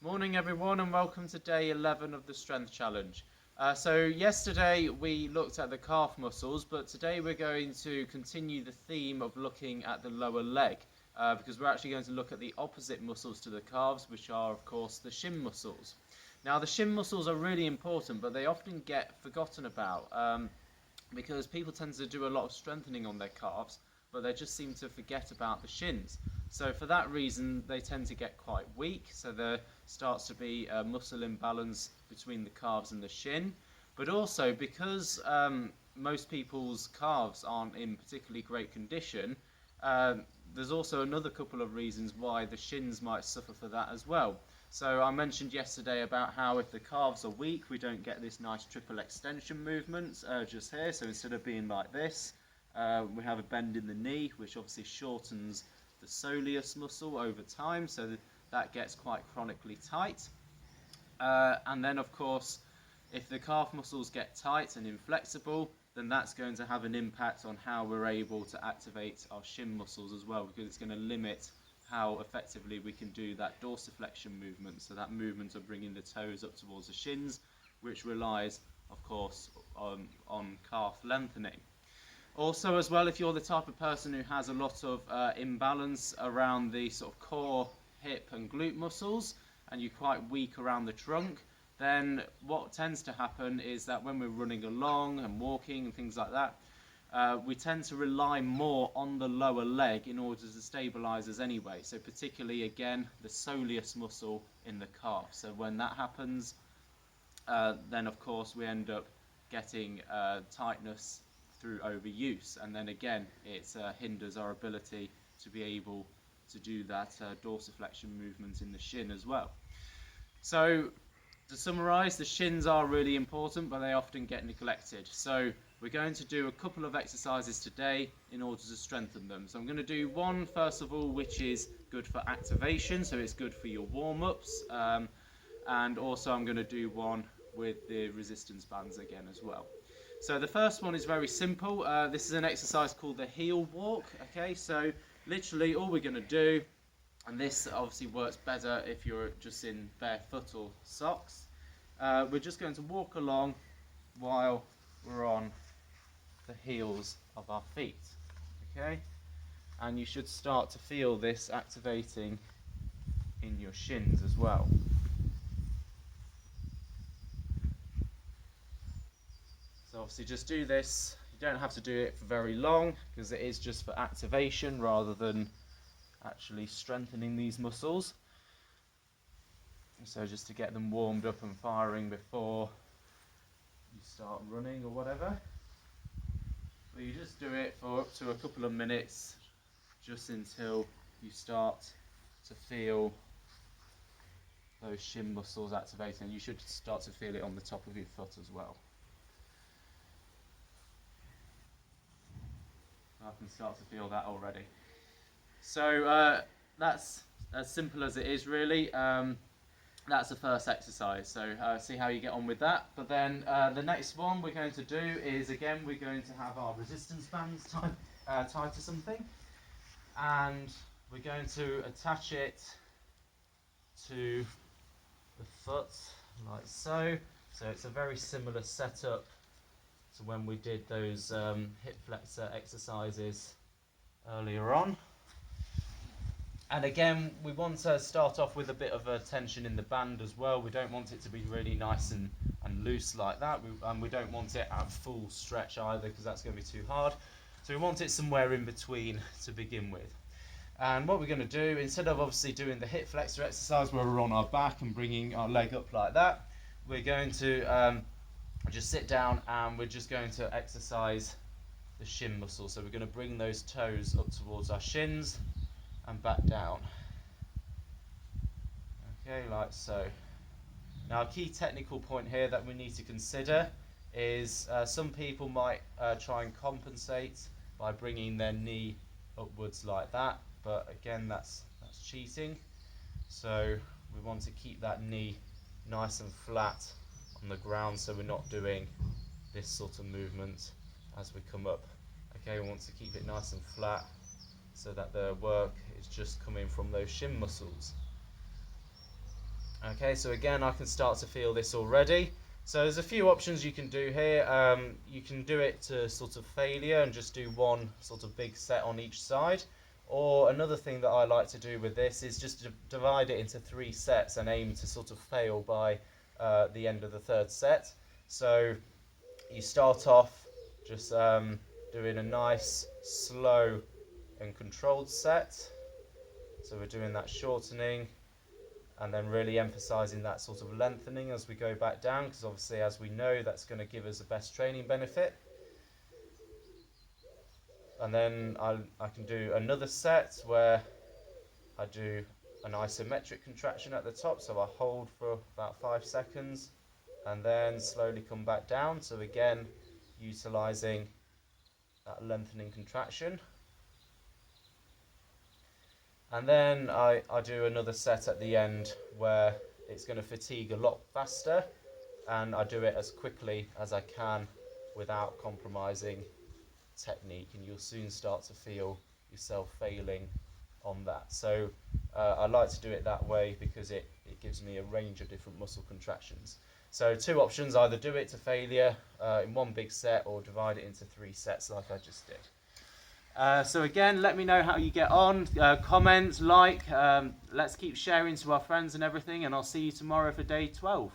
Morning everyone and welcome to day 11 of the strength challenge. So yesterday we looked at the calf muscles, but today we're going to continue the theme of looking at the lower leg because we're actually going to look at the opposite muscles to the calves, which are of course the shin muscles. Now the shin muscles are really important, but they often get forgotten about because people tend to do a lot of strengthening on their calves, but they just seem to forget about the shins. So for that reason, they tend to get quite weak. So there starts to be a muscle imbalance between the calves and the shin. But also because most people's calves aren't in particularly great condition, there's also another couple of reasons why the shins might suffer for that as well. So I mentioned yesterday about how if the calves are weak, we don't get this nice triple extension movement just here. So instead of being like this, we have a bend in the knee, which obviously shortens the soleus muscle over time, so that gets quite chronically tight. And then of course, if the calf muscles get tight and inflexible, then that's going to have an impact on how we're able to activate our shin muscles as well, because it's going to limit how effectively we can do that dorsiflexion movement, so that movement of bringing the toes up towards the shins, which relies of course on calf lengthening. Also as well, if you're the type of person who has a lot of imbalance around the sort of core, hip and glute muscles, and you're quite weak around the trunk, then what tends to happen is that when we're running along and walking and things like that, we tend to rely more on the lower leg in order to stabilize us anyway. So particularly again, the soleus muscle in the calf. So when that happens, then of course we end up getting tightness through overuse, and then again it hinders our ability to be able to do that dorsiflexion movement in the shin as well. So to summarize, the shins are really important, but they often get neglected. So we're going to do a couple of exercises today in order to strengthen them. So I'm going to do one first of all, which is good for activation, so it's good for your warm-ups, and also I'm going to do one with the resistance bands again as well. So the first one is very simple. This is an exercise called the heel walk. Okay, so literally all we're going to do, and this obviously works better if you're just in barefoot or socks, we're just going to walk along while we're on the heels of our feet. Okay, and you should start to feel this activating in your shins as well. So obviously just do this, you don't have to do it for very long because it is just for activation rather than actually strengthening these muscles. So just to get them warmed up and firing before you start running or whatever. But you just do it for up to a couple of minutes, just until you start to feel those shin muscles activating. You should start to feel it on the top of your foot as well. I can start to feel that already. So that's as simple as it is really. That's the first exercise, so see how you get on with that. But then the next one we're going to do is, again, we're going to have our resistance bands tied to something, and we're going to attach it to the foot like so. So it's a very similar setup to when we did those hip flexor exercises earlier on. And again, we want to start off with a bit of a tension in the band as well. We don't want it to be really nice and loose like that, and we don't want it at full stretch either, because that's going to be too hard. So we want it somewhere in between to begin with. And what we're going to do, instead of obviously doing the hip flexor exercise where we're on our back and bringing our leg up like that, we're going to just sit down and we're just going to exercise the shin muscle. So we're going to bring those toes up towards our shins and back down. Okay, like so. Now a key technical point here that we need to consider is some people might try and compensate by bringing their knee upwards like that, but again that's cheating. So we want to keep that knee nice and flat on the ground, so we're not doing this sort of movement as we come up. Okay, we want to keep it nice and flat so that the work is just coming from those shin muscles. Okay, so again, I can start to feel this already. So there's a few options you can do here. You can do it to sort of failure and just do one sort of big set on each side. Or another thing that I like to do with this is just to divide it into 3 sets and aim to sort of fail by the end of the 3rd set. So you start off just doing a nice, slow and controlled set. So we're doing that shortening, and then really emphasizing that sort of lengthening as we go back down, because obviously, as we know, that's going to give us the best training benefit. And then I can do another set where I do an isometric contraction at the top, so I hold for about 5 seconds and then slowly come back down, so again utilizing that lengthening contraction. And then I do another set at the end where it's going to fatigue a lot faster, and I do it as quickly as I can without compromising technique, and you'll soon start to feel yourself failing on that. So I like to do it that way because it gives me a range of different muscle contractions. So 2 options: either do it to failure in one big set, or divide it into 3 sets like I just did. So again, let me know how you get on, comment, like, let's keep sharing to our friends and everything, and I'll see you tomorrow for day 12.